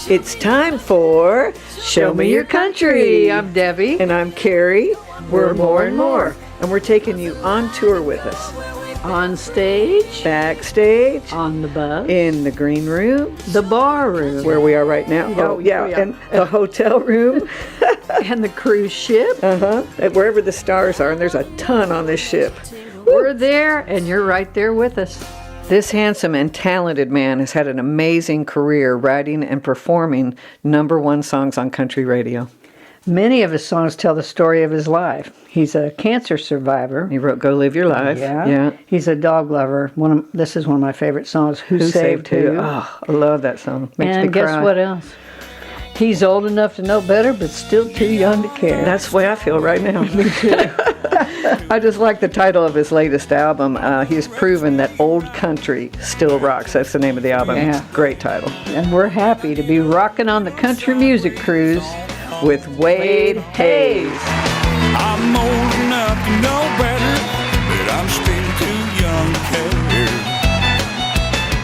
It's time for Show Me Your Country. I'm Debbie. And I'm Carrie. We're More and More. And we're taking you on tour with us. On stage, backstage, on the bus, in the green room, the bar room, where we are right now. Oh, yeah, and the hotel room. And the cruise ship. Wherever the stars are, and there's a ton on this ship. We're there, and you're right there with us. This handsome and talented man has had an amazing career writing and performing #1 songs on country radio. Many of his songs tell the story of his life. He's a cancer survivor. He wrote Go Live Your Life. Yeah. He's a dog lover. This is one of my favorite songs, Who Saved Who? Oh, I love that song. Makes me and guess cry. what else? He's old enough to know better, but still too young to care. That's the way I feel right now. Me too. I just like the title of his latest album. He's proven that old country still rocks. That's the name of the album. Yeah. It's a great title. And we're happy to be rocking on the country music cruise with Wade Hayes. I'm old enough to know better, but I'm still too young to care.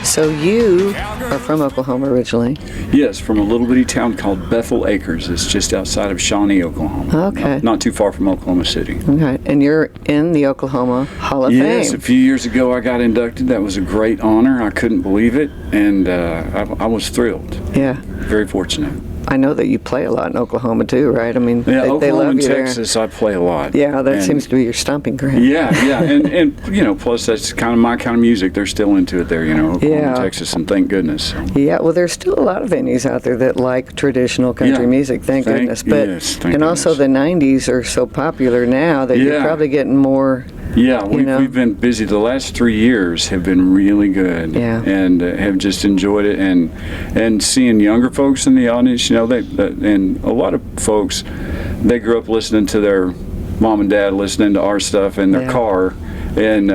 So you are from Oklahoma originally? Yes, from a little bitty town called Bethel Acres. It's just outside of Shawnee, Oklahoma. Okay. Not too far from Oklahoma City. Okay. And you're in the Oklahoma Hall of Fame. Yes, a few years ago I got inducted. That was a great honor. I couldn't believe it, and I was thrilled. Yeah. Very fortunate. I know that you play a lot in Oklahoma too, right? I mean, Yeah, they Oklahoma love and you Texas, I play a lot. Yeah, that And- seems to be your stomping ground. Yeah, and you know, plus that's kind of my kind of music. They're still into it there, you know, Oklahoma, Yeah. Texas, and thank goodness. So. Yeah, well, there's still a lot of venues out there that like traditional country Yeah. music, thank goodness. But yes, thank and also the goodness. 90s are so popular now that you're Yeah. probably getting more. Yeah, you know? we've been busy. The last 3 years have been really good, Yeah. and have just enjoyed it. And seeing younger folks in the audience, you know, and a lot of folks, they grew up listening to their mom and dad listening to our stuff in their Yeah. car, and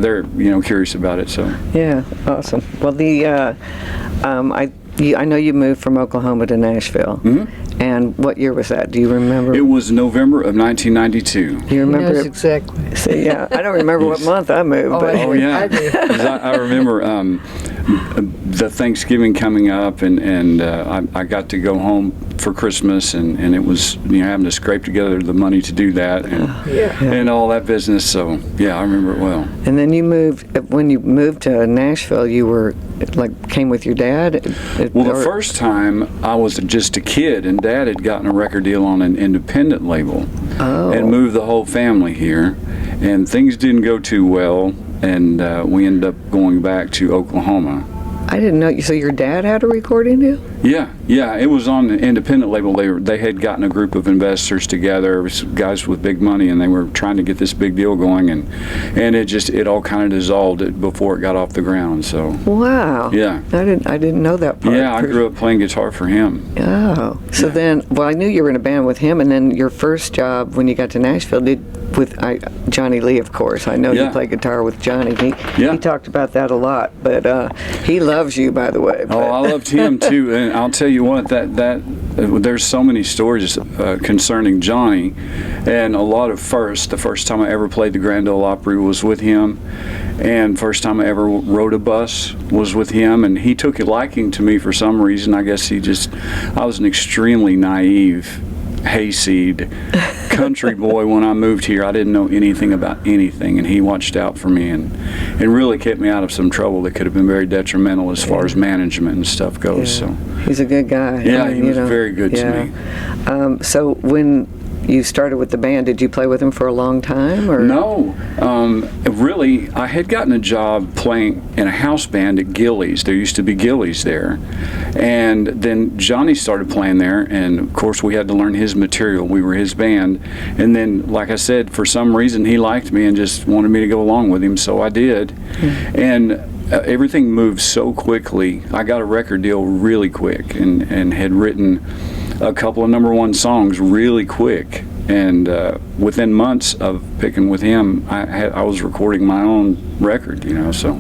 they're curious about it. So Yeah, awesome. Well, I know you moved from Oklahoma to Nashville. Mhm. And what year was that? Do you remember? it was November of 1992. Do you remember? He knows it? exactly. See, yeah, I don't remember what month I moved, but Oh yeah, I do. 'Cause I remember the Thanksgiving coming up, and I got to go home for Christmas, and it was having to scrape together the money to do that, and all that business. So yeah, I remember it well. And then you moved. When you moved to Nashville, you were came with your dad. Well, the Or- first time I was just a kid, and Dad had gotten a record deal on an independent label, and moved the whole family here, and things didn't go too well, and we ended up going back to Oklahoma. I didn't know. So your dad had a recording deal? Yeah, it was on the independent label. They had gotten a group of investors together, it was guys with big money, and they were trying to get this big deal going, and it all kind of dissolved before it got off the ground. So Wow. yeah, I didn't know that part. yeah, I grew up playing guitar for him. Oh, so Yeah. then, well, I knew you were in a band with him, and then your first job when you got to Nashville with Johnny Lee, of course. I know you Yeah. play guitar with Johnny. Yeah. He talked about that a lot, but he loves you, by the way. Oh, I loved him too, and I'll tell you what, that there's so many stories concerning Johnny, and a lot of firsts. The first time I ever played the Grand Ole Opry was with him, and first time I ever rode a bus was with him, and he took a liking to me for some reason. I guess I was an extremely naive hayseed country boy when I moved here. I didn't know anything about anything, and he watched out for me and really kept me out of some trouble that could have been very detrimental as far as management and stuff goes. So He's a good guy. yeah, I mean, he was very good to me. So when you started with the band, did you play with him for a long time? Or? No, really, I had gotten a job playing in a house band at Gillies. There used to be Gillies there, and then Johnny started playing there, and of course we had to learn his material. We were his band, and then, like I said, for some reason he liked me and just wanted me to go along with him, so I did, and everything moved so quickly. I got a record deal really quick, and had written a couple of #1 songs really quick, and within months of picking with him, I was recording my own record, so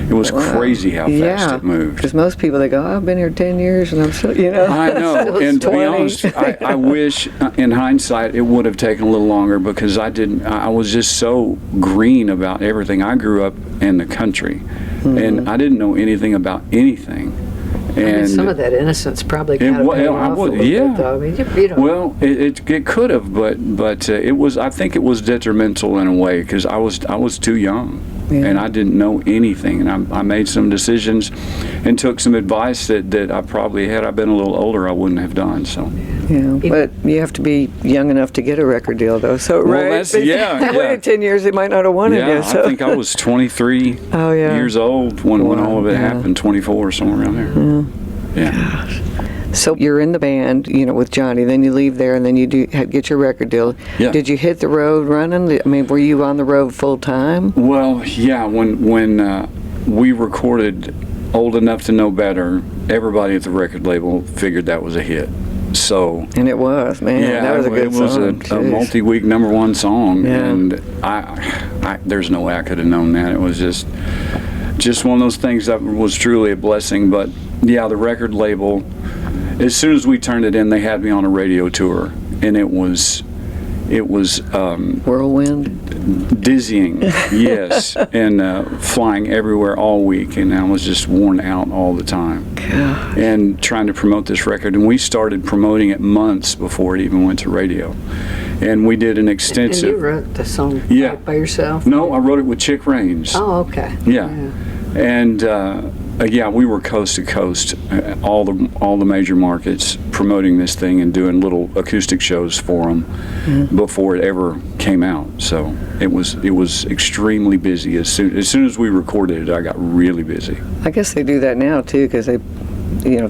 it was crazy how fast it moved. Because most people, they go, I've been here 10 years and I'm still, I know, and to be honest, I wish in hindsight it would have taken a little longer, because I was just so green about everything. I grew up in the country, and I didn't know anything about anything. And some of that innocence probably kind of paid off a little bit, though. I mean, you know. Well, it could have, but it was. I think it was detrimental in a way because I was too young, and I didn't know anything, and I made some decisions, and took some advice that I probably had I been a little older I wouldn't have done. So. Yeah, but you have to be young enough to get a record deal, though. So right, That's, yeah. Waited 10 years, they might not have wanted Yeah, you. So. I think I was 23 years old when all of it happened. 24, somewhere around there. Yeah. So you're in the band, with Johnny. Then you leave there, and then you get your record deal. Yeah. Did you hit the road running? I mean, were you on the road full time? Well, yeah. When we recorded "Old Enough to Know Better," everybody at the record label figured that was a hit. So. And it was, man. Yeah, that was a good song. It was a multi-week #1 song, Yeah. and I there's no way I could have known that. It was just one of those things that was truly a blessing. But yeah, the record label, as soon as we turned it in, they had me on a radio tour, and it was Whirlwind. dizzying, yes, and flying everywhere all week, and I was just worn out all the time. Gosh. And trying to promote this record, and we started promoting it months before it even went to radio, and we did an extensive. And you wrote the song by yourself? No, I wrote it with Chick Raines. Oh, okay. Yeah. And yeah, we were coast to coast, all the major markets, promoting this thing and doing little acoustic shows for them before it ever came out. So it was extremely busy. As soon as we recorded it, I got really busy. I guess they do that now too, because they,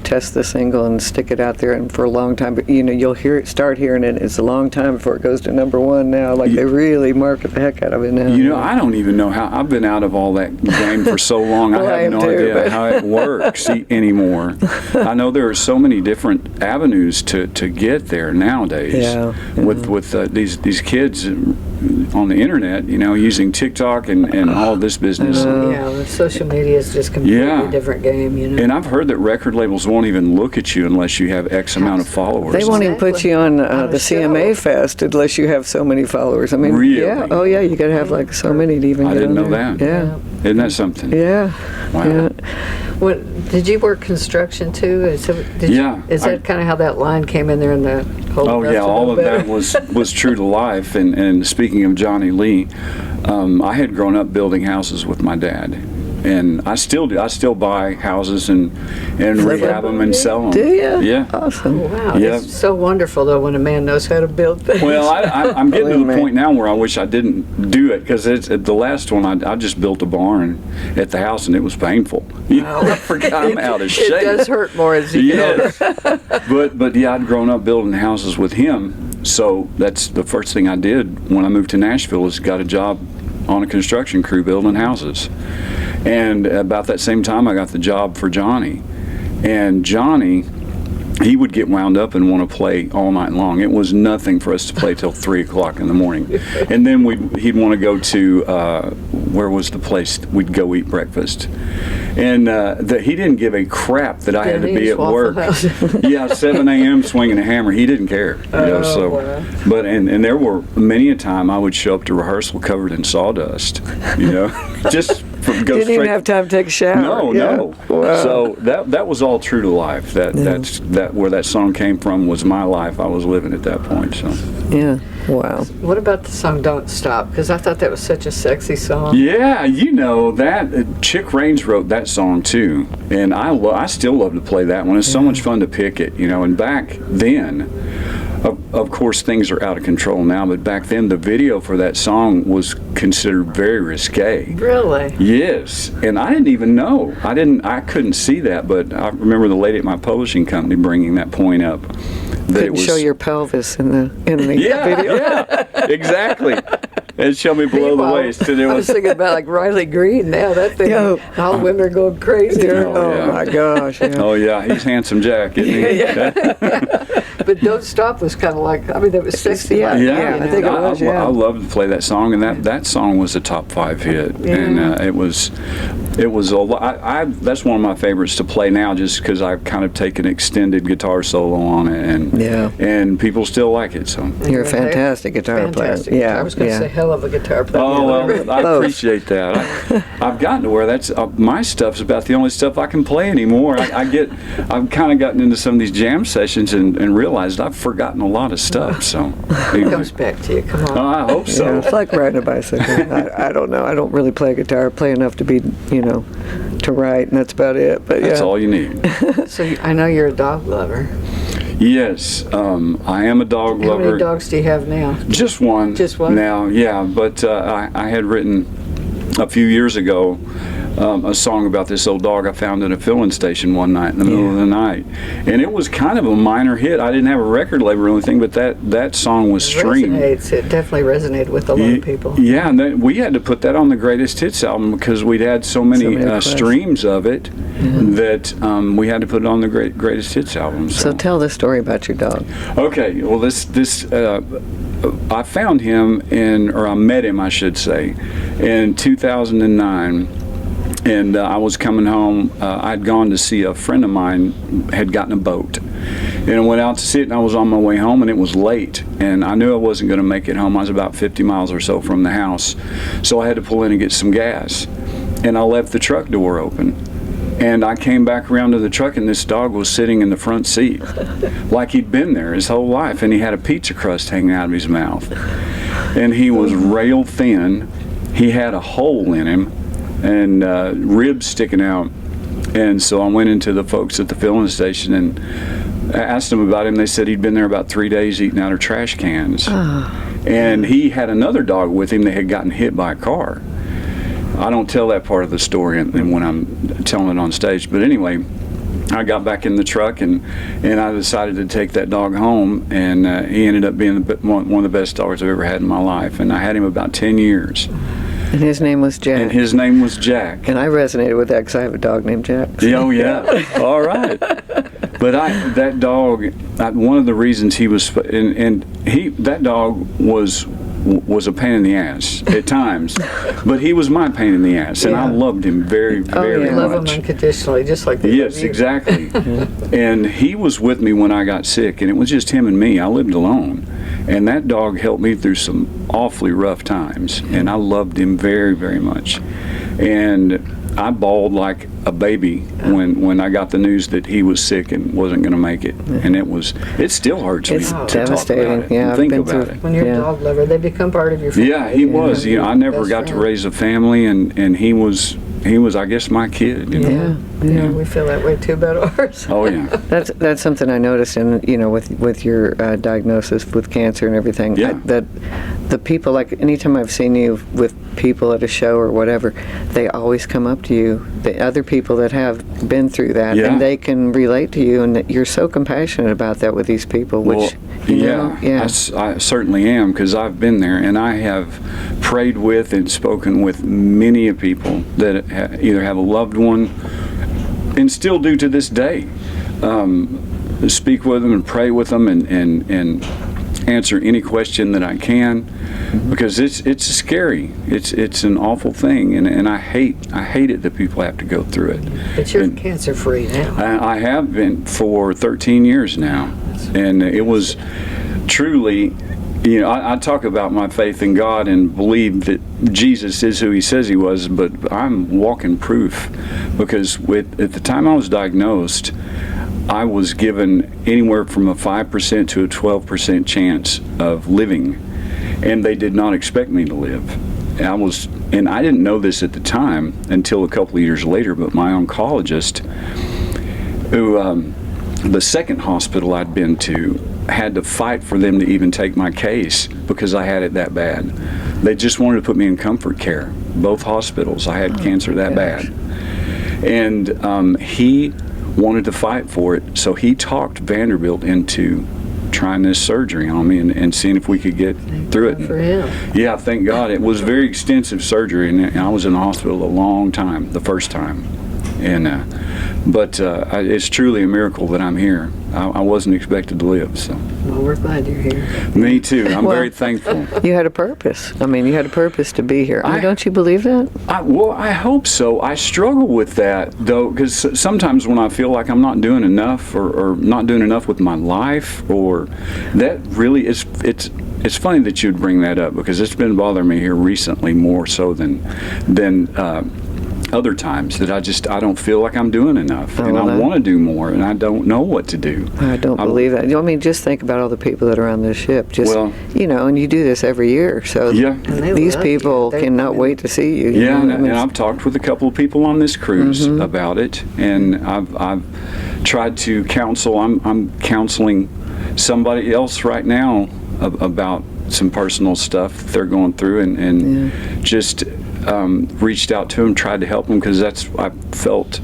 test the single and stick it out there, and for a long time. But you'll start hearing it. It's a long time before it goes to #1 now. Like they really market the heck out of it now. I don't even know how. I've been out of all that game for so long. Well, I have no idea how it works anymore. I know there are so many different avenues to get there nowadays. Yeah. With these kids on the internet, using TikTok and all this business. Yeah, the social media is just completely different game, And I've heard that record labels won't even look at you unless you have X amount of followers. They won't even put you on the CMA show. Fest unless you have so many followers. I mean, Really? yeah. Oh, yeah. You got to have like so many to even I get didn't on know there. that. Yeah. Isn't that something? Yeah. Wow. Yeah. Did you work construction too? Is that kind of how that line came in there in the whole? Oh yeah, all of that was true to life. And speaking of Johnny Lee, I had grown up building houses with my dad, and I still do. I still buy houses and rehab them and sell them. Do you? Yeah. Awesome. Wow, Yeah. it's so wonderful though when a man knows how to build things. Well, I'm getting to Believe the me. point now where I wish I didn't do it, because it's the last one I just built a barn at the house and it was painful. I forgot I'm out of shape. It does hurt more as you get older. Yes. but yeah, I'd grown up building houses with him, so that's the first thing I did when I moved to Nashville, is got a job on a construction crew building houses. And about that same time, I got the job for Johnny. And Johnny, he would get wound up and want to play all night long. It was nothing for us to play till 3 o'clock in the morning. And then he'd want to go to, where was the place we'd go eat breakfast? And he didn't give a crap that I had to be at work. Yeah, 7 a.m. swinging a hammer. He didn't care. Wow. But and there were many a time I would show up to rehearsal covered in sawdust. Just go Didn't straight. even have time to take a shower. No, Yeah. no. Wow. So that was all true to life. That's where that song came from was my life I was living at that point. So. Yeah. Wow. What about the song "Don't Stop"? Because I thought that was such a sexy song. Yeah, that Chick Raines wrote that song too, and I still love to play that one. It's so much fun to pick it, And back then, of course, things are out of control now, but back then the video for that song was considered very risque. Really? Yes, and I didn't even know. I couldn't see that, but I remember the lady at my publishing company bringing that point up. That Couldn't show your pelvis in the video. Yeah, exactly. And show me below the waist. And it I was thinking about like Riley Green now. That thing, Yo. all the women are going crazy. Oh, yeah. my gosh. Yeah. Oh yeah, he's handsome Jack, isn't he? But "Don't Stop" was kind of like, that was sexy. Yeah, like, yeah, I think it was, yeah. I love to play that song, and that song was a top 5 hit, and it was. It was a lot. That's one of my favorites to play now, just because I've kind of taken extended guitar solo on it, and people still like it. So You're a fantastic guitar player. Yeah, I was going to say hell of a guitar player. oh well, I appreciate that. I've gotten to where that's my stuff's about the only stuff I can play anymore. I've kind of gotten into some of these jam sessions and realized I've forgotten a lot of stuff. So It comes back to you. Come on. I hope so. Yeah, it's like riding a bicycle. I don't know. I don't really play guitar. I play enough to be, to write, and that's about it. But That's yeah. all you need. So I know you're a dog lover. Yes, I am a dog How lover. many dogs do you have now? Just one. Just one? Now, yeah. But I had written a few years ago a song about this old dog I found at a filling station one night in the middle of the night, and it was kind of a minor hit. I didn't have a record label or anything, but that song was streamed. It definitely resonated with a lot of people. Yeah, and we had to put that on the Greatest Hits album because we'd had so many streams of it that we had to put it on the Greatest Hits album. So tell the story about your dog. Okay, well, I found him I met him, I should say, in 2009. And I was coming home. I'd gone to see a friend of mine had gotten a boat, and I went out to see it. And I was on my way home, and it was late, and I knew I wasn't going to make it home. I was about 50 miles or so from the house, so I had to pull in and get some gas. And I left the truck door open, and I came back around to the truck, and this dog was sitting in the front seat, like he'd been there his whole life, and he had a pizza crust hanging out of his mouth, and he was rail thin. He had a hole in him, and ribs sticking out. And so I went into the folks at the filling station and asked them about him. They said he'd been there about 3 days eating out of trash cans. And he had another dog with him that had gotten hit by a car. I don't tell that part of the story when I'm telling it on stage. But anyway, I got back in the truck and I decided to take that dog home, and he ended up being one of the best dogs I've ever had in my life. And I had him about 10 years. And his name was Jack. And his name was Jack. And I resonated with that because I have a dog named Jack. Oh, yeah. All right. But that dog, one of the reasons he was, that dog was a pain in the ass at times, but he was my pain in the ass, and I loved him very, very much. You love him unconditionally, just like they love you. Exactly. And he was with me when I got sick, and it was just him and me. I lived alone. And that dog helped me through some awfully rough times, and I loved him very, very much. And I bawled like a baby when I got the news that he was sick and wasn't going to make it. And it still hurts me to talk about it and think about it. When you're a dog lover, they become part of your family. Yeah, he was. I never got to raise a family, and he was, I guess, my kid. Yeah, we feel that way too about ours. Oh yeah. That's something I noticed in with your diagnosis with cancer and everything. Yeah. That the people, like anytime I've seen you with people at a show or whatever, they always come up to you, the other people that have been through that, and they can relate to you, and that you're so compassionate about that with these people. Which I certainly am, because I've been there, and I have prayed with and spoken with many people that either have a loved one and still do to this day. Speak with them and pray with them and answer any question that I can, because it's scary. It's an awful thing, and I hate it that people have to go through it. But you're cancer free now. I have been for 13 years now, and it was truly. I talk about my faith in God and believe that Jesus is who he says he was, but I'm walking proof, because at the time I was diagnosed, I was given anywhere from a 5% to a 12% chance of living, and they did not expect me to live. And I didn't know this at the time until a couple of years later, but my oncologist, who the second hospital I'd been to, had to fight for them to even take my case because I had it that bad. They just wanted to put me in comfort care. Both hospitals, I had cancer that bad. And he wanted to fight for it, so he talked Vanderbilt into trying this surgery on me and seeing if we could get through it. For him. Yeah, thank God. It was very extensive surgery, and I was in the hospital a long time, the first time. But it's truly a miracle that I'm here. I wasn't expected to live, so. Well, we're glad you're here. Me too. I'm Well- very thankful. You had a purpose. I mean, you had a purpose to be here. I mean, don't you believe that? Well, I hope so. I struggle with that, though, because sometimes when I feel like I'm not doing enough or not doing enough with my life, or that really is, it's funny that you'd bring that up, because it's been bothering me here recently more so than other times, that I don't feel like I'm doing enough, and I want to do more, and I don't know what to do. I don't believe that. I mean, just think about all the people that are on this ship. Just, Well- and you do this every year, so Yeah. And they these love people you. cannot wait to see you. you Yeah, know? I mean, and I've talked with a couple of people on this cruise about it, and I've tried to counsel. I'm counseling somebody else right now about some personal stuff they're going through, and just reached out to them, tried to help them, because I felt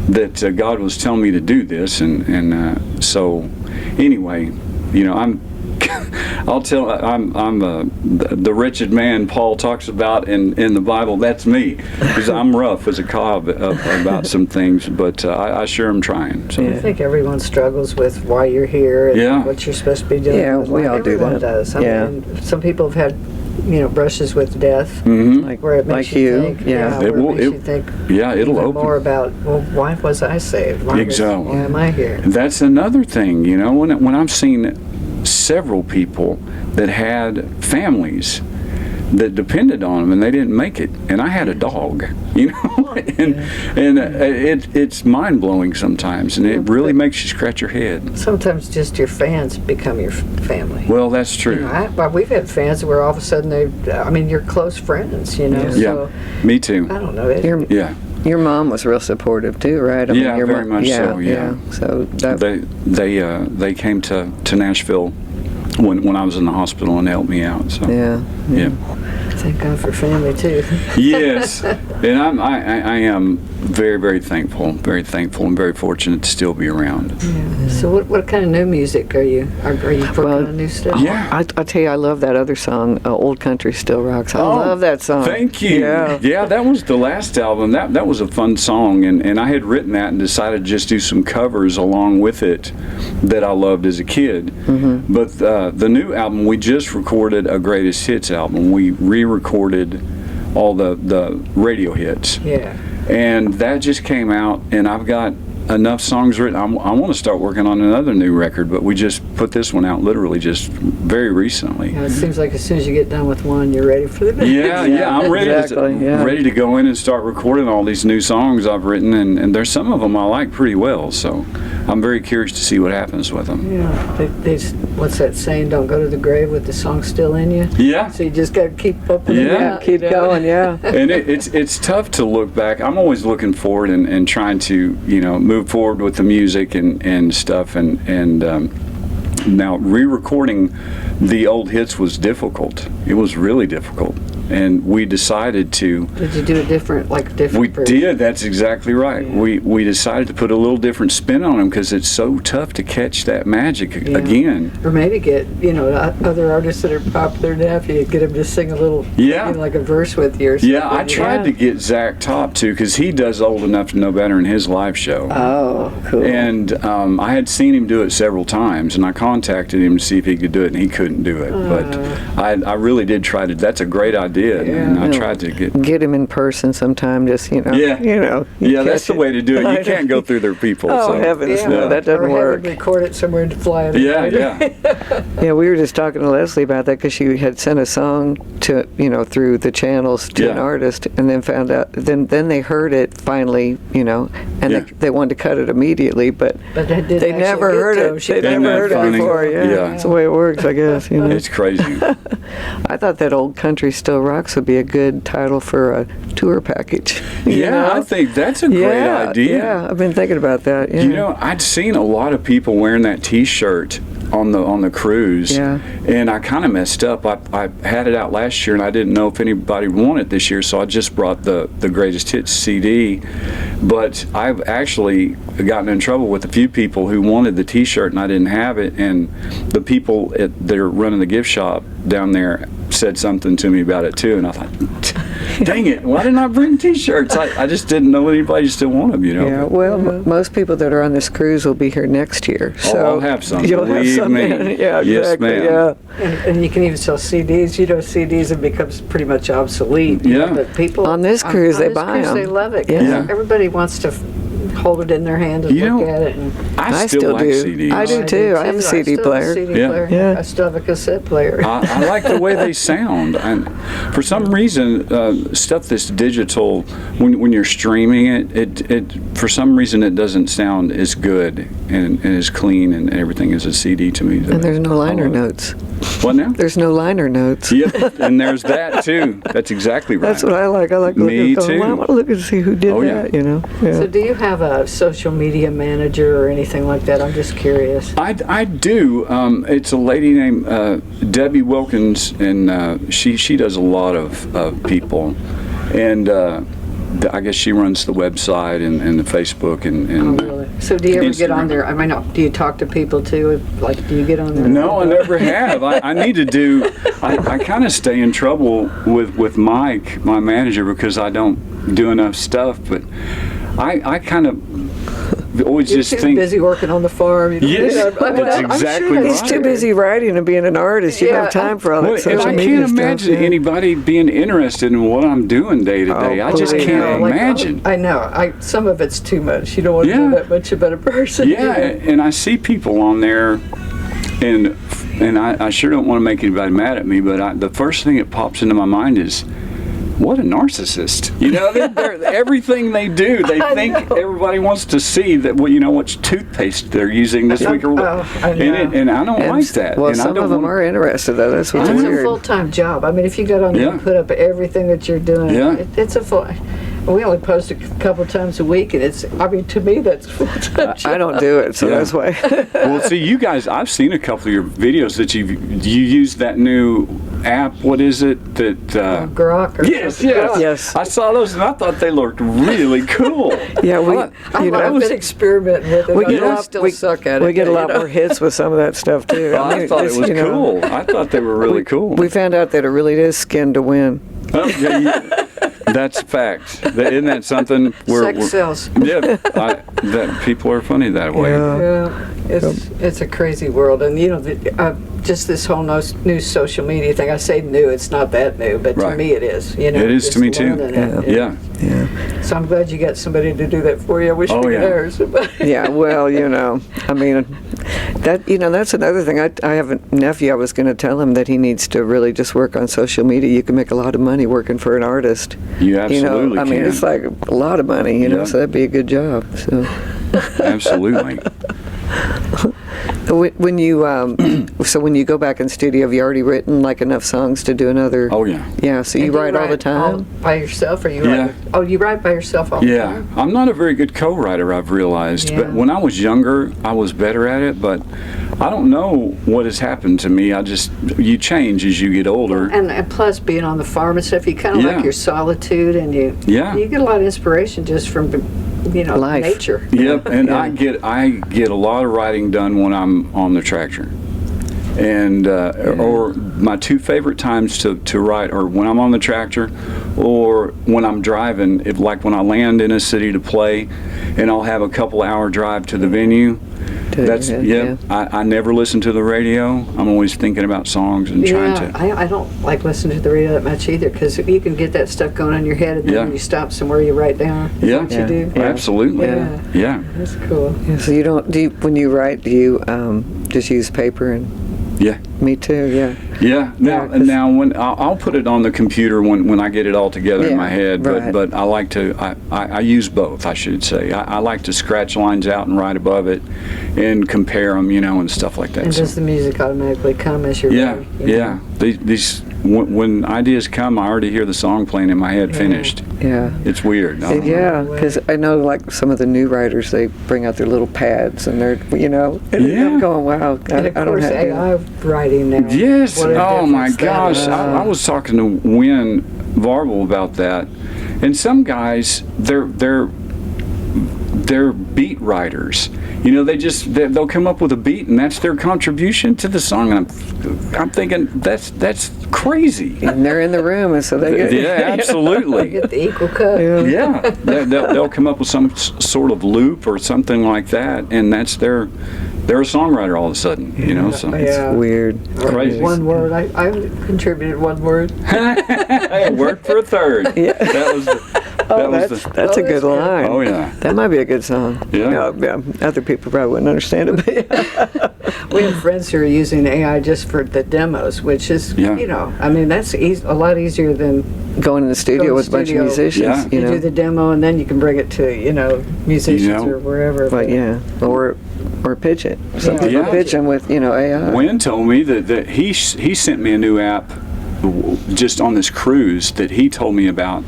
that God was telling me to do this, and so anyway, I'm the wretched man Paul talks about in the Bible. That's me, because I'm rough as a cob about some things, but I sure am trying. So. I think everyone struggles with why you're here and Yeah. what you're supposed to be doing. Yeah, with we life. all do Everyone that. does. I Yeah. mean, some people have had, brushes with death, like, where it makes like you. think, Yeah. where It will- it makes it- you think Yeah, it'll even open. more about, well, why was I saved? Exactly. Why am I here? That's another thing, when I'm seeing several people that had families that depended on them and they didn't make it, and I had a dog, and it's mind blowing sometimes, and it really makes you scratch your head. Sometimes just your fans become your family. Well, that's true. Well, we've had fans where all of a sudden you're close friends, Yeah, So, me too. I don't know. Yeah. Your mom was real supportive too, right? I Yeah, your very much yeah, so, yeah. So that, They came to Nashville when I was in the hospital and helped me out. So yeah. yeah. Thank God for family too. Yes, and I am very, very thankful, and very fortunate to still be around. Yeah. So what kind of new music are you working on new stuff? Yeah. I tell you, I love that other song, Old Country Still Rocks. I love that song. Thank you. Yeah. That was the last album. That was a fun song, and I had written that and decided to just do some covers along with it that I loved as a kid. Mm-hmm. But the new album, we just recorded a greatest hits album. We re-recorded all the radio hits. Yeah. And that just came out, and I've got enough songs written. I want to start working on another new record, but we just put this one out literally just very recently. It seems like as soon as you get done with one, you're ready for the next. Yeah, I'm ready Exactly, yeah. ready to go in and start recording all these new songs I've written, and there's some of them I like pretty well, so I'm very curious to see what happens with them. Yeah. What's that saying? Don't go to the grave with the song still in you. Yeah. So you just got to keep up with it. Yeah. Keep going, yeah. And it's tough to look back. I'm always looking forward and trying to move forward with the music and stuff, and now re-recording the old hits was difficult. It was really difficult, and we decided to. Did you do a different We version? did. That's exactly right. Yeah. We decided to put a little different spin on them because it's so tough to catch that magic Yeah. again. Or maybe get other artists that are popular now. If you get them to sing a little, Yeah. like a verse with you or something. Yeah, I tried to get Zach Top too, because he does Old Enough to Know Better in his live show. Oh, cool. And I had seen him do it several times, and I contacted him to see if he could do it, and he couldn't do it. But I really did try to. That's a great idea, and I tried to get Get him in person sometime, just, Yeah. you Yeah, that's catch the way to do it. You I can't go through their people. Oh, so. heavens, Yeah. no, that doesn't or work. Have them record it somewhere and fly it. Yeah. Yeah, we were just talking to Leslie about that because she had sent a song to, through the channels to an Yeah. artist, and then found out, then they heard it finally, and Yeah. they wanted to cut it immediately, but But that didn't they actually never get heard to it. 'em. She They Isn't never that heard funny? it before. Yeah, Yeah. that's the way it works, I guess. It's crazy. I thought that Old Country Still Rocks would be a good title for a tour package. Yeah, I think that's a great idea. Yeah, I've been thinking about that. Yeah. I'd seen a lot of people wearing that T-shirt on the cruise, Yeah. and I kind of messed up. I had it out last year, and I didn't know if anybody would want it this year, so I just brought the Greatest Hits CD. But I've actually gotten in trouble with a few people who wanted the T-shirt, and I didn't have it, and the people that are running the gift shop down there said something to me about it too, and I thought, Dang it! Why didn't I bring T-shirts? I just didn't know anybody still want them. Yeah, well, most people that are on this cruise will be here next year. So I'll have some. You'll have Believe some. me. Then. Yeah, Yes, exactly. ma'am. Yeah. And you can even sell CDs. You know, CDs have become pretty much obsolete. you know, Yeah. But people On this cruise, they this buy cruise, 'em. They love it. Yeah. 'Cause everybody wants to hold it in their hand and You look know, at it. And I still like do. CDs. I do too. I have a CD still player. Have a CD Yeah. player. Yeah. I still have a cassette player. I like the way they sound, and for some reason, stuff that's digital, when you're streaming it for some reason it doesn't sound as good and as clean and everything as a CD to me. And there's no liner I love it. notes. What now? There's no liner notes. Yep, and there's that too. That's exactly right. That's what I like. I like Me looking. Going, too. well, I want to look and see who did Oh, yeah. that. You know. Yeah. So do you have a social media manager or anything like that? I'm just curious. I do. It's a lady named Debbie Wilkins, and she does a lot of people, and I guess she runs the website and the Facebook and Oh, really? So do you ever get on Instagram. there? I mean, do you talk to people too? Like, do you get on there? No, I never have. I need to do. I kind of stay in trouble with Mike, my manager, because I don't do enough stuff. But I kind of always You're just too think. busy working on the farm. You know, Yes, I mean, that's I'm exactly sure He's right. too busy writing and being an artist. You don't have Yeah. time for all that Well, and social I media can't stuff. imagine yeah. anybody being interested in what I'm doing day to day. I just believe can't me. Like, imagine. I know. Some of it's too much. You don't want to Yeah. be that much a better person. Yeah, and I see people on there, and I sure don't want to make anybody mad at me, but the first thing that pops into my mind is, what a narcissist. You know, they're, everything they do, they think everybody wants to see that, well, you know, which toothpaste they're using this week or what. I know. And I don't like that. Well, and I some don't of them want- are interested, though. That's what's It's a weird. full-time job. I mean, if you got on there Yeah. and put up everything that you're doing, Yeah. it's a full. We only post a couple times a week, and I mean, to me, that's full-time job. I don't do it, so Yeah. that's why. Well, see, you guys, I've seen a couple of your videos that you use that new app. What is it that? Grok or Yes, something. yes, Grok. Yes. I saw those and I thought they looked really cool. Yeah, we. I've been experimenting with it. We I get a I lot. still we, suck at it. we get a but, lot you know. more hits with some of that stuff too. I thought it it's, was you know, cool. I thought they were really cool. We found out that it really is skin to win. Oh, yeah, that's fact. Isn't that something? Sex sells. Yeah, that people are funny that way. Yeah. Yeah, it's a crazy world, and you know, just this whole new social media thing. I say new; it's not that new, but to Right. me, it is. You know, It is to just me too. learning it. Yeah. Yeah. So I'm glad you got somebody to do that for you. I wish Oh, we yeah. could hire somebody. Yeah, well, you know, I mean, that's another thing. I have a nephew. I was going to tell him that he needs to really just work on social media. You can make a lot of money working for an artist. You absolutely You know, I mean, can. it's like a lot of money. You know, Yeah. so that'd be a good job. So Absolutely. when you so when you go back in studio, have you already written like enough songs to do another? Oh yeah. Yeah. So And you do write all the time. by yourself, or you Yeah. write? Oh, you write by yourself all the Yeah, time. I'm not a very good co-writer, I've realized. Yeah. But when I was younger, I was better at it. But I don't know what has happened to me. You change as you get older. And plus, being on the farm and stuff, you kind of Yeah. like your solitude, and you get a lot of inspiration just from Life. nature. Yep, and Yeah. I get a lot of writing done when I'm on the tractor. And or my two favorite times to write are when I'm on the tractor or when I'm driving. Like when I land in a city to play, and I'll have a couple hour drive to the venue. That's I never listen to the radio. I'm always thinking about songs and trying to. I don't like listening to the radio that much either, because you can get that stuff going in your head, and then Yeah. when you stop somewhere, you write down Yeah. what you do. Yeah. Absolutely. Yeah. Yeah. That's cool. Yeah, so you don't when you write, do you just use paper and? Yeah. Me too. Yeah. Yeah. Now when I'll put it on the computer when I get it all together in my head. right. But I like to I use both. I should say I like to scratch lines out and write above it, and compare them, and stuff like that. And So, does the music automatically come as you're yeah. ready? You know? Yeah. These when ideas come, I already hear the song playing in my head finished. Yeah. It's weird. I don't know. Yeah, because I know like some of the new writers, they bring out their little pads and they're, and Yeah. I'm going, wow, I And of don't course, have to. AI writing now. Yes. What a Oh my difference that gosh. is. I was talking to Wynn Varble about that, and some guys they're beat writers. You know, they'll come up with a beat, and that's their contribution to the song. And I'm thinking that's crazy. And they're in the room, and so they get Yeah, absolutely. Get the equal cut. Yeah, they'll come up with some sort of loop or something like that, and they're a songwriter all of a sudden. You know, so Yeah. weird. Crazy. One word. I contributed one word. Hey, word for a third. Yeah. That was That's a good line. Oh yeah. That might be a good song. Yeah. Other people probably wouldn't understand it, but We have friends who are using AI just for the demos, which is, you know, I mean, that's a lot easier than going in the studio with a bunch of musicians, Yeah. you you know. do the demo and then you can bring it to, you know, musicians You know. or wherever. But yeah, or pitch it. Some people Yeah. pitch them with, you know, AI. Wynn told me that he sent me a new app just on this cruise that he told me about,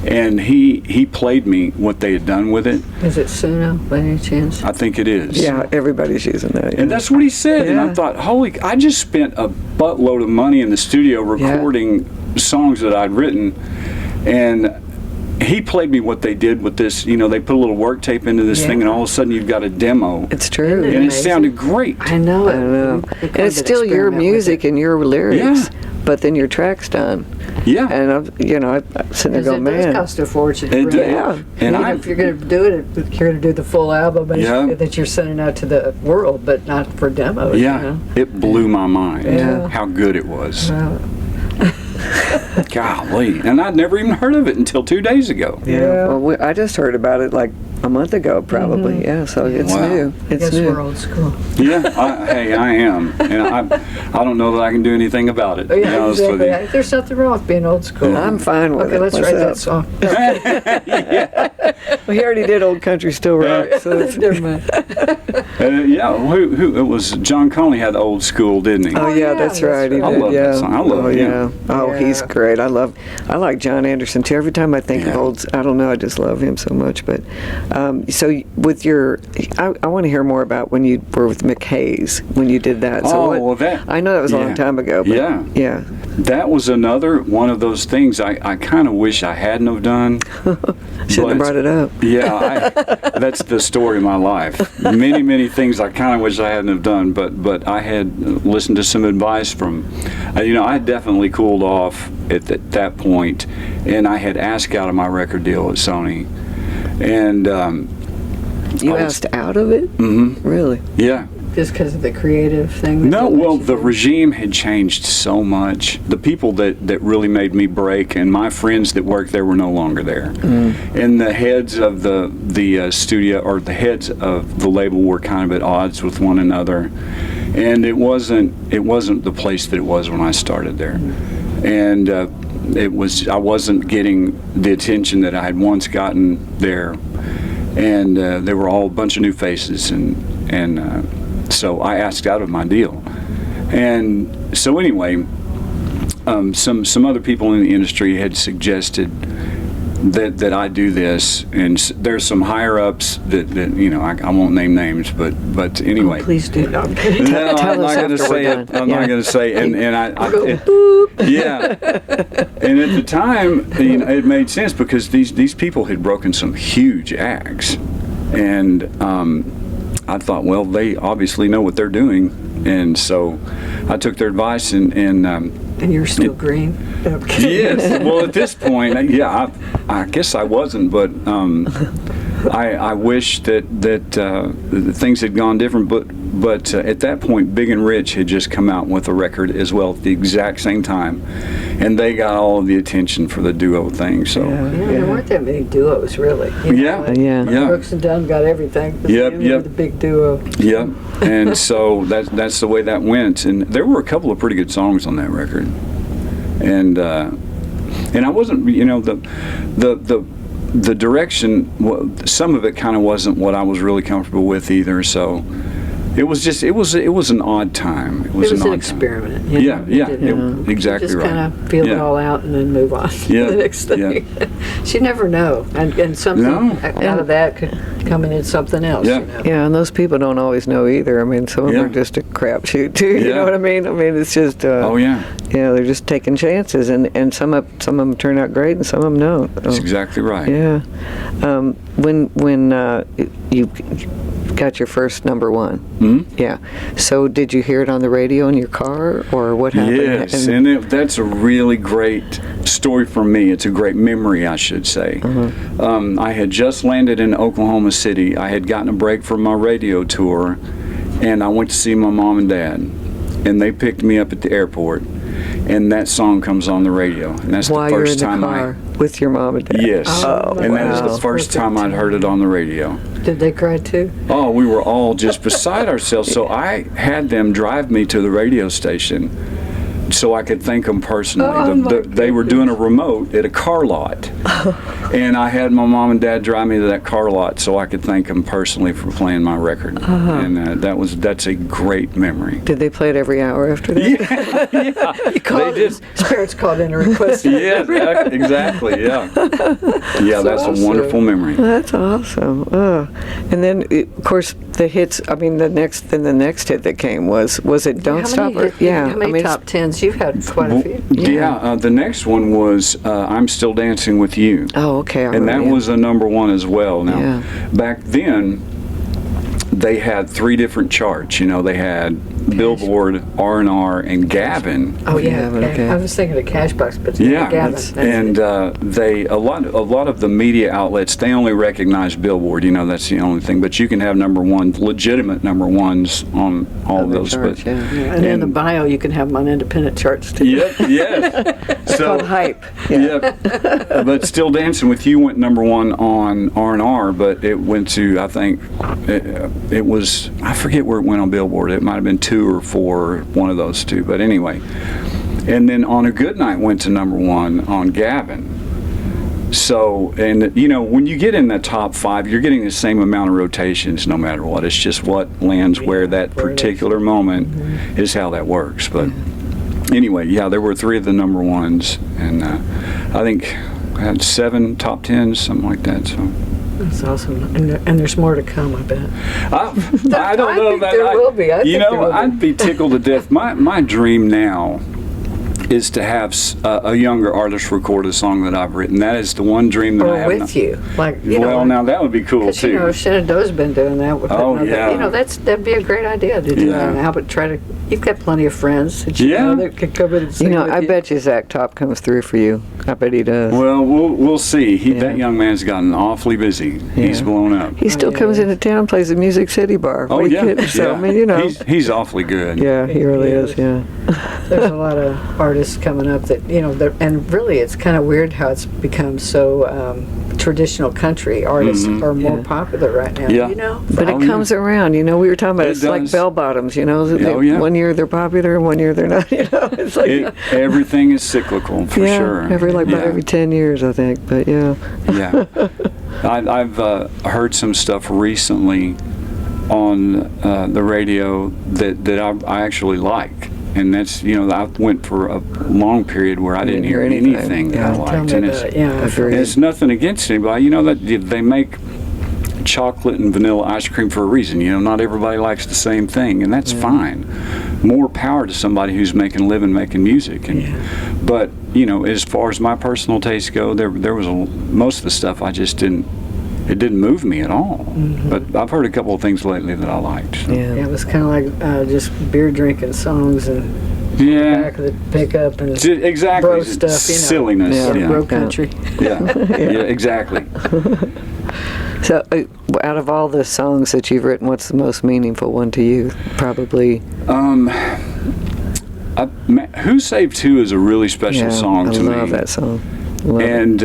and he played me what they had done with it. Is it Suno by any chance? I think it is. Yeah, everybody's using that. And that's what he said, and I Yeah. thought, I just spent a buttload of money in the studio recording songs that I'd written, and he played me what they did with this. You know, they put a little work tape into this thing, and all of a sudden you've got a demo. It's true. Isn't And it amazing? sounded great. I know it. I know. We And it's could still your experiment with music it. and your lyrics, Yeah. but then your track's done. Yeah. And I'm sitting there Because going, it does man. cost a fortune. It really. did. Yeah. And Even if you're going to do it, you're going to do the full album that you're sending out to the world, but not for demos. Yeah, You know? it blew my mind Yeah. how good it was. Well, Golly. And I'd never even heard of it until 2 days ago. Yeah. Well, I just heard about it like a month ago, probably. Yeah, so it's Wow. new. I It's guess new. we're old school. Yeah, hey, I am. And I don't know that I can do anything about it, to be Yeah, honest with exactly. you. There's nothing wrong with being old school. I'm fine with Okay, it. let's What's write that up? song. Well, he already did Old Country Still Rock, so it's, Never mind. Yeah, who it was John Conley had old school, didn't he? oh yeah, that's right. He I did. love Yeah. that song. I love oh him. yeah. Oh, he's Yeah. great. I like John Anderson too. Every time I think of Yeah. old, I don't know. I just love him so much. But so with your, I want to hear more about when you were with McKay's when you did that. So Oh, well, that- I know that was a long yeah. time ago. But Yeah. Yeah. That was another one of those things I kind of wish I hadn't have done. Shouldn't have brought it up. Yeah, that's the story of my life. Many things I kind of wish I hadn't have done, but I had listened to some advice from, I definitely cooled off at that point, and I had asked out of my record deal at Sony, and You I was- asked out of it? Mm-hmm. Really? yeah. Just because of the creative thing? No, well, the regime had changed so much. The people that really made me break, and my friends that worked there were no longer there. And the heads of the studio, or the heads of the label, were kind of at odds with one another. And it wasn't the place that it was when I started there. And I wasn't getting the attention that I had once gotten there. And there were all a bunch of new faces, and so I asked out of my deal. And so anyway, some other people in the industry had suggested that I do this, and there's some higher ups that I won't name names, but anyway. Please do. No, I'm kidding. No, Tell I'm us not going to after say we're it. done. I'm Yeah. not going to say. And yeah. And at the time, it made sense because these people had broken some huge acts, and I thought, well, they obviously know what they're doing, and so I took their advice and And you're still green? No, I'm kidding. yes. Well, at this point, yeah, I guess I wasn't, but I wish that things had gone different. But at that point, Big and Rich had just come out with a record as well at the exact same time, and they got all of the attention for the duo thing. So There weren't that many duos, really. You know, Yeah. like Yeah. Brooks and Dunn got everything. Yep, They were yep. the big duo. Yep. And so that's the way that went. And there were a couple of pretty good songs on that record. And I wasn't, the direction, some of it kind of wasn't what I was really comfortable with either. So It was just it was an odd time. It was, It was an odd experiment. Time. You Yeah, know? yeah, You didn't- exactly just right. kind of feel it Yeah. all out and then move on Yeah, to the next thing. You never know, and something No. out of that could come into something else. Yeah. You know? Yeah, and those people don't always know either. I mean, some of them Yeah. are just a crapshoot too. You Yeah. know what I mean? I mean, it's just. Oh yeah, They're just taking chances, and some of them turn out great, and some of them don't. that's exactly right. Yeah. When you got your first number one. Hmm? Yeah. So did you hear it on the radio in your car, or what happened? Yes, and that's a really great story for me. It's a great memory, I should say. I had just landed in Oklahoma City. I had gotten a break from my radio tour, and I went to see my mom and dad, and they picked me up at the airport, and that song comes on the radio, and that's while the you're in first the time car with your mom and dad. Yes, Oh, and that is wow. the first time I'd heard it on the radio. Did they cry too? Oh, we were all just beside ourselves. So I had them drive me to the radio station so I could thank them personally. Oh, my They were doing a remote at a car lot. And I had my mom and dad drive me to that car lot so I could thank them personally for playing my record. And that's a great memory. Did they play it every hour after that? You called, did. his parents called in a request. Yeah, exactly. Yeah. Yeah, that's a wonderful memory. That's awesome. And then, of course, the hits. I mean, the next hit that came was it "Don't Stop"? How many top tens? You've had quite a few. Yeah, the next one was "I'm Still Dancing with You." Oh, okay. I And that remember, was a number one as well. Now, Yeah. back then, they had three different charts. You know, they had Billboard, R&R, and Gavin. Oh yeah, Yeah, okay. I was thinking of Cashbox, but Yeah, Gavin. That's and it. they a lot of the media outlets, they only recognize Billboard. You know, that's the only thing. But you can have legitimate number ones on all of the those. charts, But yeah. And in the bio, you can have them on independent charts too. Yep, yes. It's called hype. Yep. But Still Dancing with You went number one on R&R, but it went to, I think, it was, I forget where it went on Billboard. It might have been 2 or 4, one of those two. But anyway. And then On a Good Night went to number one on Gavin. So, and you know, when you get in the top 5, you're getting the same amount of rotations no matter what. It's just what lands where that particular moment is how that works. But anyway, yeah, there were 3 of the number ones, and I think I had 7 top 10s, something like that. So That's awesome. And there's more to come, I bet. I don't know think that. there will be. I You think there know, will be. I'd be tickled to death. My dream now is to have a younger artist record a song that I've written. That is the one dream that I Or have. with you. Like, you Well, know, now that would be cool because, too. you know, Shenandoah's been doing that. With Oh, another- yeah. You know, that'd be a great idea to do Yeah. that now, but try to, you've got plenty of friends that you Yeah. know that could come in and sing You know, with I you. bet you Zach Top comes through for you. I bet he does. Well, we'll see. Yeah. That young man's gotten awfully busy. He's Yeah. blown up. He still yeah, comes yeah. into town, plays the Music City Bar. Oh What are you yeah, kidding? So, yeah. I mean, you know. He's awfully good. Yeah, he really is, yeah. There's a lot of artists coming up that, you know, and really it's kind of weird how it's become so traditional country artists are more popular right now, Yeah. you know? But Oh, it comes around, you know, we were talking about It it's like does. bell bottoms, you know. Oh, yeah. One year they're popular and one year they're not, you know. It's like, Everything is cyclical for yeah, sure. about Yeah. every 10 years, I think, but yeah. Yeah. I've heard some stuff recently on the radio that I actually like. And that's, you know, I went for a long period where I didn't hear anything that I Yeah. Tell liked. me And about it. Yeah, Agreed. it's nothing against anybody. You know, that they make chocolate and vanilla ice cream for a reason. You know, not everybody likes the same thing, and that's fine. More power to somebody who's making a living making music. And but, you know, as far as my personal tastes go, there was most of the stuff I just didn't. It didn't move me at all. But I've heard a couple of things lately that I liked. So. Yeah, it was kind of like just beer drinking songs and Yeah. back of the pickup and Exactly. bro stuff, you know. Silliness. Yeah. Yeah. bro country. Yeah. Yeah. Exactly. So, out of all the songs that you've written, what's the most meaningful one to you? Probably. Who Saved Who is a really special song to me. I love that song. Love it. And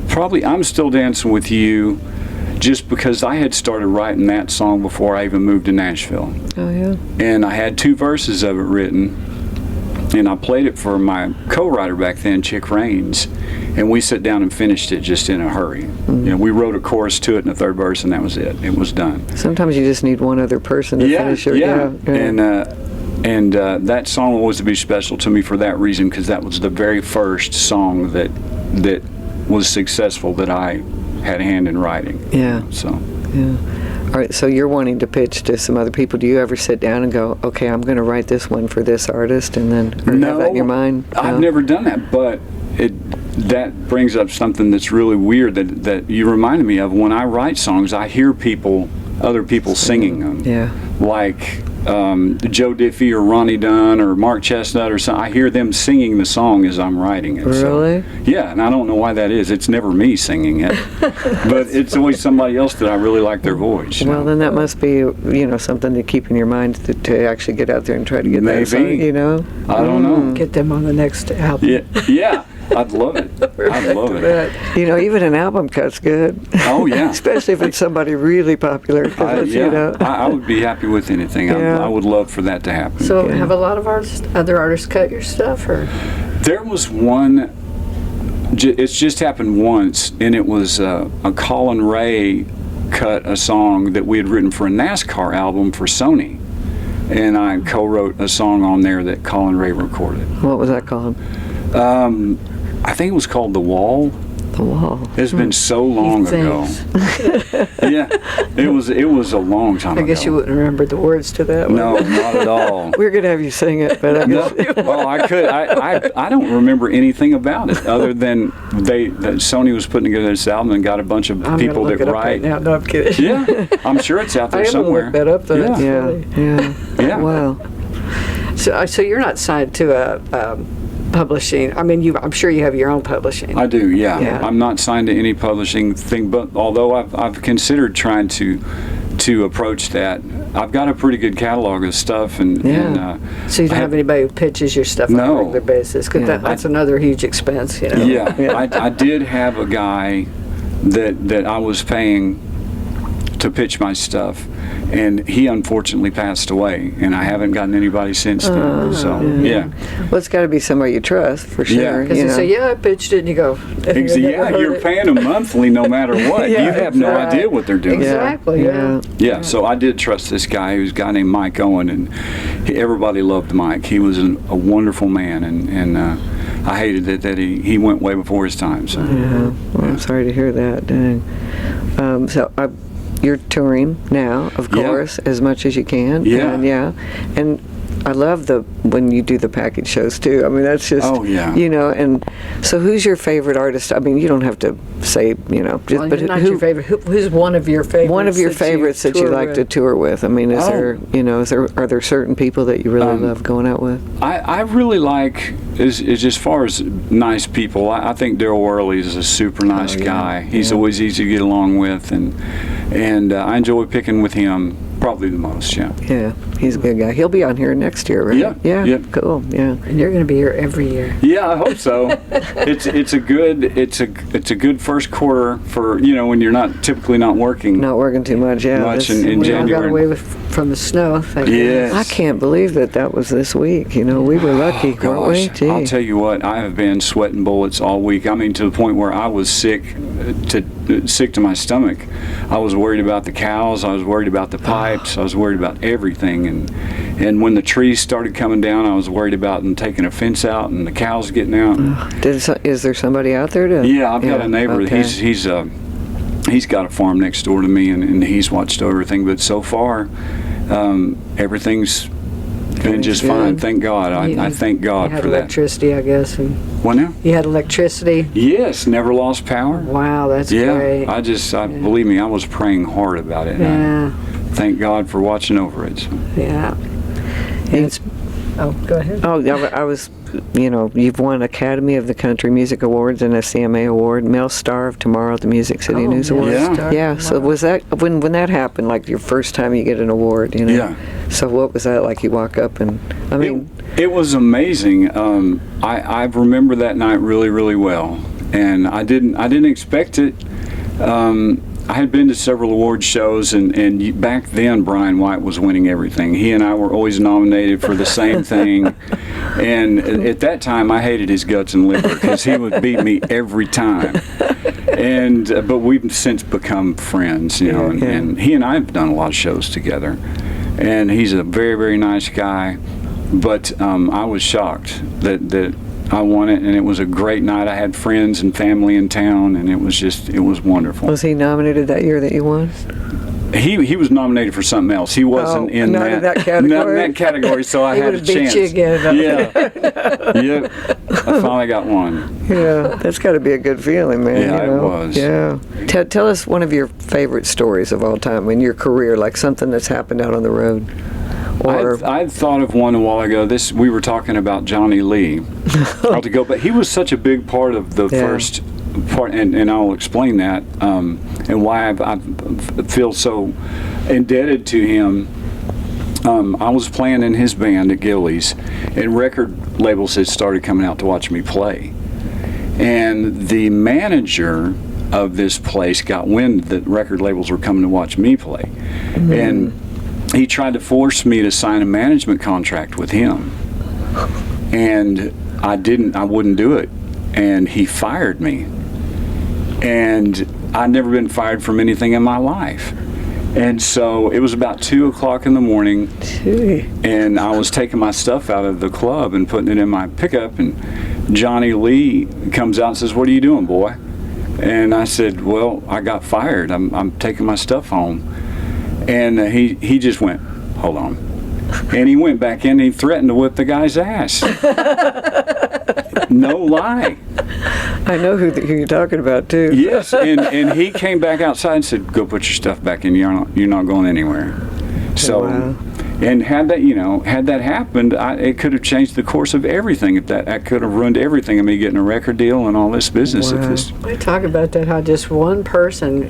probably I'm Still Dancing with You, just because I had started writing that song before I even moved to Nashville. Oh, yeah. And I had 2 verses of it written, and I played it for my co-writer back then, Chick Raines, and we sat down and finished it just in a hurry. We wrote a chorus to it and a third verse, and that was it. It was done. Sometimes you just need one other person to finish it. And that song will always be special to me for that reason, because that was the very first song that was successful that I had a hand in writing. Yeah. So. Yeah. All right, so you're wanting to pitch to some other people. Do you ever sit down and go, okay, I'm going to write this one for this artist, and then have that in your mind? I've never done that, but that brings up something that's really weird that you reminded me of. When I write songs, I hear other people singing them. Yeah. Like Joe Diffie or Ronnie Dunn or Mark Chestnut or something. I hear them singing the song as I'm writing it. Really? So, yeah, and I don't know why that is. It's never me singing it, but it's always somebody else that I really like their voice. Well, then that must be, something to keep in your mind to actually get out there and try to get that song, I don't know. Get them on the next album. Yeah. I'd love it. I'd love it. Even an album cut's good. Oh, yeah. Especially if it's somebody really popular. I would be happy with anything. Yeah. I would love for that to happen. So have a lot of other artists cut your stuff? Or? There was one, it's just happened once, and it was a Colin Ray cut a song that we had written for a NASCAR album for Sony. And I co-wrote a song on there that Colin Ray recorded. What was that called? I think it was called The Wall. The Wall. It's been so long ago. Yeah, it was a long time ago. I guess you wouldn't remember the words to that one. No, not at all. We're going to have you sing it, but I guess Well, I could. I don't remember anything about it other than that Sony was putting together this album and got a bunch of people that write. Right now. No, I'm kidding. Yeah, I'm sure it's out there I am somewhere. Look that up though. Yeah. Wow. So you're not signed to a publishing. I mean, I'm sure you have your own publishing. I do, yeah. Yeah. I'm not signed to any publishing thing, but although I've considered trying to approach that, I've got a pretty good catalog of stuff, and so you don't have anybody who pitches your stuff on a regular basis, because that's another huge expense, Yeah, I did have a guy that I was paying to pitch my stuff, and he unfortunately passed away, and I haven't gotten anybody since then. Well, it's got to be somebody you trust, for sure. Yeah. Because you say, I pitched it, and you go, you're paying them monthly no matter what. You have no idea what they're doing. Exactly, Yeah, so I did trust this guy, who's a guy named Mike Owen, and everybody loved Mike. He was a wonderful man, and I hated that he went way before his time. So. Yeah, well, I'm sorry to hear that. Dang. You're touring now, of course, as much as you can. Yeah. And I love when you do the package shows too. I mean, that's just, and so who's your favorite artist? I mean, you don't have to say, but not your favorite. Who's one of your favorites? One of your favorites that you like to tour with. I mean, are there certain people that you really love going out with? I really like, as far as nice people, I think Daryl Worley is a super nice guy. He's always easy to get along with, and I enjoy picking with him probably the most. Yeah, he's a good guy. He'll be on here next year, right? Yeah. Cool. Yeah. And you're going to be here every year. Yeah, I hope so. It's a good first quarter for when you're typically not working. Not working too much. Yeah. In January. We all got away from the snow. Yes. I can't believe that was this week. We were lucky, weren't we? Gee. I'll tell you what, I have been sweating bullets all week. I mean, to the point where I was sick to my stomach. I was worried about the cows. I was worried about the pipes. I was worried about everything. And when the trees started coming down, I was worried about them taking a fence out and the cows getting out. Is there somebody out there to? Yeah, I've got a neighbor. Okay. He's got a farm next door to me, and he's watched over everything. But so far, everything's been just fine. Thank God. I thank God for that. Electricity, I guess. What now? You had electricity? Yes, never lost power. Wow, that's great. Believe me, I was praying hard about it. Yeah. Thank God for watching over it. So. Yeah. Go ahead. Oh, I was, you've won Academy of the Country Music Awards and a CMA Award, Male Star of Tomorrow at the Music City News Awards. Yeah. So was that, when that happened, like your first time you get an award, Yeah. So what was that like? You walk up and, I mean. It was amazing. I remember that night really, really well. And I didn't expect it. I had been to several award shows, and back then Brian White was winning everything. He and I were always nominated for the same thing, and at that time I hated his guts and liver because he would beat me every time. And but we've since become friends, you know, and he and I have done a lot of shows together, and he's a very, very nice guy. But I was shocked that I won it, and it was a great night. I had friends and family in town, and it was wonderful. Was he nominated that year that you won? He was nominated for something else. He wasn't in not that, in that category. Not in that category, so I had a chance. He would have beat you again. Yeah. Yep. I finally got one. Yeah, that's got to be a good feeling, man. Yeah, you know? it was. Yeah. Tell us one of your favorite stories of all time in your career, like something that's happened out on the road. Or I'd thought of one a while ago. We were talking about Johnny Lee. I'll to go, but he was such a big part of the first part, and I'll explain that and why I feel so indebted to him. I was playing in his band at Gillies, and record labels had started coming out to watch me play. And the manager of this place got wind that record labels were coming to watch me play. Mm-hmm. And he tried to force me to sign a management contract with him. And I wouldn't do it. And he fired me. And I'd never been fired from anything in my life. And so it was about 2 o'clock in the morning, and I was taking my stuff out of the club and putting it in my pickup, and Johnny Lee comes out and says, "What are you doing, boy?" And I said, "Well, I got fired. I'm taking my stuff home." And he just went, "Hold on." And he went back in and he threatened to whip the guy's ass. No lie. I know who you're talking about, too. Yes, and he came back outside and said, "Go put your stuff back in. You're not going anywhere." So, wow. And had that happened, it could have changed the course of everything. If that could have ruined everything of me getting a record deal and all this business. Wow. We talk about that, how just one person,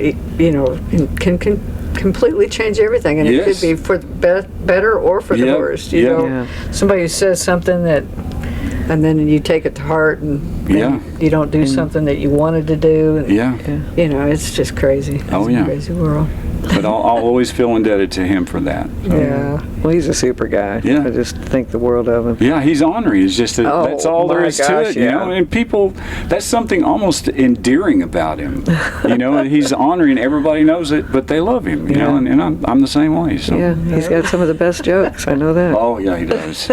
can completely change everything, and it could be for the better or for the worst. You know, somebody says something that, and then you take it to heart, and you don't do something that you wanted to do. And, it's just crazy. It's a crazy world. But I'll always feel indebted to him for that. So. Yeah. Well, he's a super guy. Yeah. I just think the world of him. Yeah, he's ornery. It's just that's all there is to it, you know. And people, that's something almost endearing about him. You know, he's ornery, and everybody knows it, but they love him. You know, and I'm the same way. So. Yeah, he's got some of the best jokes. I know that. Oh yeah, he does.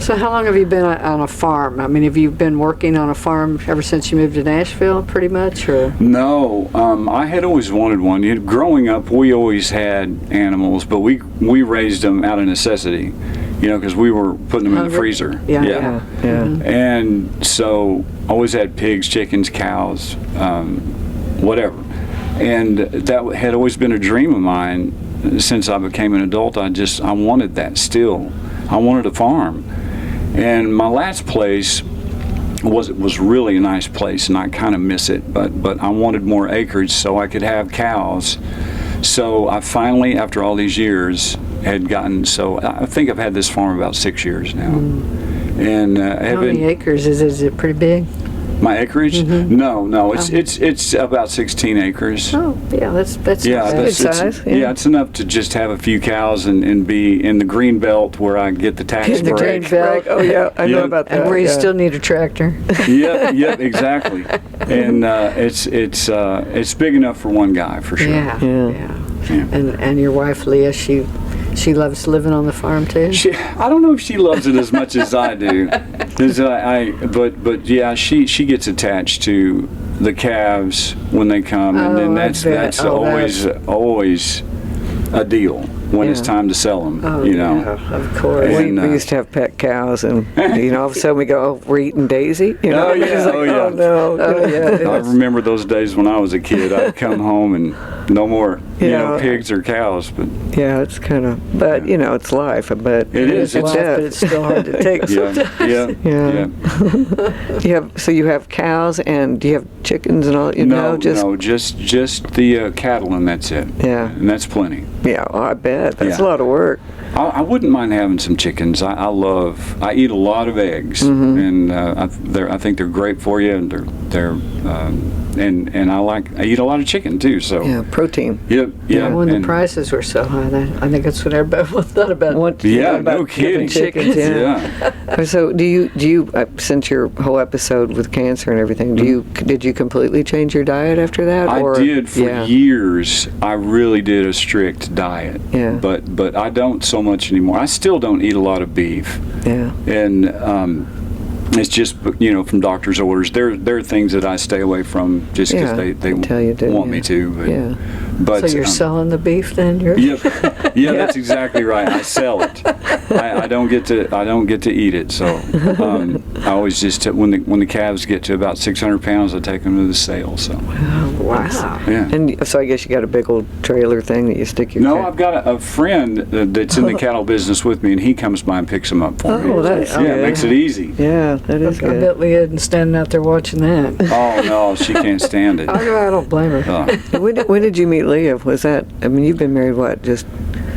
So how long have you been on a farm? I mean, have you been working on a farm ever since you moved to Nashville, pretty much, or? No, I had always wanted one. Growing up, we always had animals, but we raised them out of necessity, because we were putting them in the freezer. Yeah. Mm-hmm. And so always had pigs, chickens, cows, whatever. And that had always been a dream of mine since I became an adult. I wanted that still. I wanted a farm. And my last place was really a nice place, and I kind of miss it, but I wanted more acreage so I could have cows. So I finally, after all these years, had gotten, so I think I've had this farm about 6 years now. And how many acres is it pretty big? My acreage? Mm-hmm. No, it's about 16 acres. Oh, yeah, that's good size. Yeah, it's enough to just have a few cows and be in the green belt where I get the tax break. In the green belt. Oh yeah, I know about that. And where you still need a tractor. Yep, exactly. And it's big enough for one guy for sure. Yeah. And your wife Leah, she loves living on the farm too. I don't know if she loves it as much as I do, but yeah, she gets attached to the calves when they come, and then that's always a deal when it's time to sell them. Oh, yeah, of course. We used to have pet cows, and all of a sudden we go, we're eating Daisy. Oh yeah. No. I remember those days when I was a kid. I'd come home and no more, pigs or cows. But yeah, it's kind of, but it's life. But it is. It's life, but it's still hard to take. Yeah. So you have cows, and do you have chickens and all? No, just the cattle, and that's it. Yeah. And that's plenty. Yeah, I bet. That's a lot of work. I wouldn't mind having some chickens. I eat a lot of eggs, and I think they're great for you, and and I eat a lot of chicken too. So yeah, protein. Yep. Yeah. When the prices were so high, I think that's what everybody thought about. No kidding. Chickens, yeah. So do you since your whole episode with cancer and everything, did you completely change your diet after that? I did for years. I really did a strict diet. Yeah. But I don't so much anymore. I still don't eat a lot of beef. Yeah. And it's just, from doctor's orders. There are things that I stay away from just because they want me to. But so you're selling the beef then? Yeah, that's exactly right. I sell it. I don't get to eat it. So I always just when the calves get to about 600 pounds, I take them to the sale. So. Wow. Yeah. And so I guess you got a big old trailer thing that you stick your. No, I've got a friend that's in the cattle business with me, and he comes by and picks them up for me. Oh, that's good. It makes it easy. Yeah, that is I good. bet Leah isn't standing out there watching that. Oh no, she can't stand it. I don't blame her. When did you meet Leah? Was that? I mean, you've been married what? Just.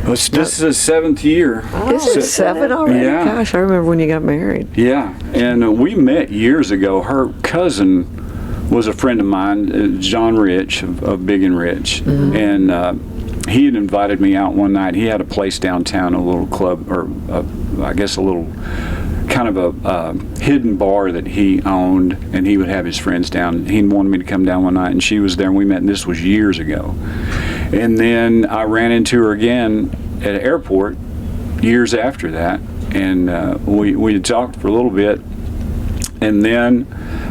This is the 7th year. This is 7 already? Yeah. Gosh, I remember when you got married. Yeah, and we met years ago. Her cousin was a friend of mine, John Rich of Big and Rich, and he had invited me out one night. He had a place downtown, a little club, or I guess a little kind of a hidden bar that he owned, and he would have his friends down. He wanted me to come down one night, and she was there, and we met, and this was years ago. And then I ran into her again at an airport years after that, and we had talked for a little bit, and then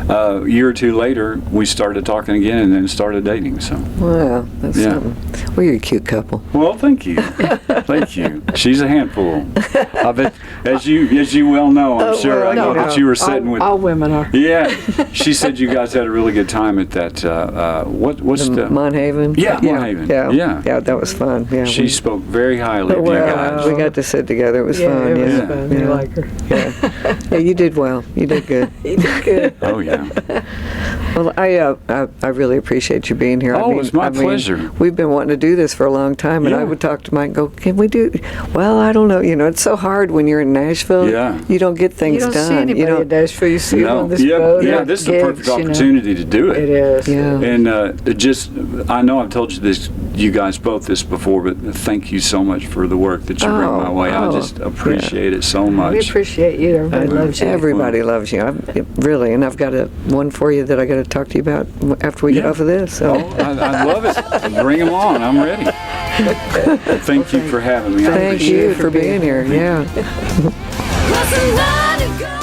a year or two later, we started talking again, and then started dating. So. Wow, that's something. Well, you're a cute couple. Well, thank you, thank you. She's a handful. I bet, as you well know, I'm sure. I know that you were sitting with. All women are. Yeah, she said you guys had a really good time at that. What's the Monhaven? Yeah, Monhaven. Yeah, that was fun. Yeah, she spoke very highly of you guys. We got to sit together. It was fun. It was fun. You like her. Yeah, you did well. You did good. You did good. Oh yeah. Well, I really appreciate you being here. Oh, it's my pleasure. We've been wanting to do this for a long time, and I would talk to Mike and go, "Can we do?" Well, I don't know. It's so hard when you're in Nashville. Yeah. You don't get things done. You don't see anybody in Nashville. You see them on this boat. Yeah, this is the perfect opportunity to do it. It is. Yeah. And I know I've told you guys both this before, but thank you so much for the work that you bring my way. I just appreciate it so much. We appreciate you. Everybody loves you. Everybody loves you. Really, and I've got one for you that I got to talk to you about after we get off of this. So. I love it. Bring them on. I'm ready. Thank you for having me. Thank you for being here. Yeah.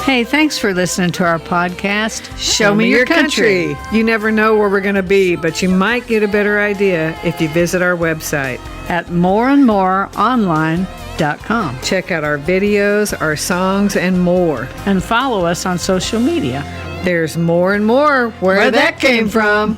Hey, thanks for listening to our podcast, Show Me Your Country. You never know where we're going to be, but you might get a better idea if you visit our website at moreandmoreonline.com. Check out our videos, our songs, and more. And follow us on social media. There's more and more where that came from.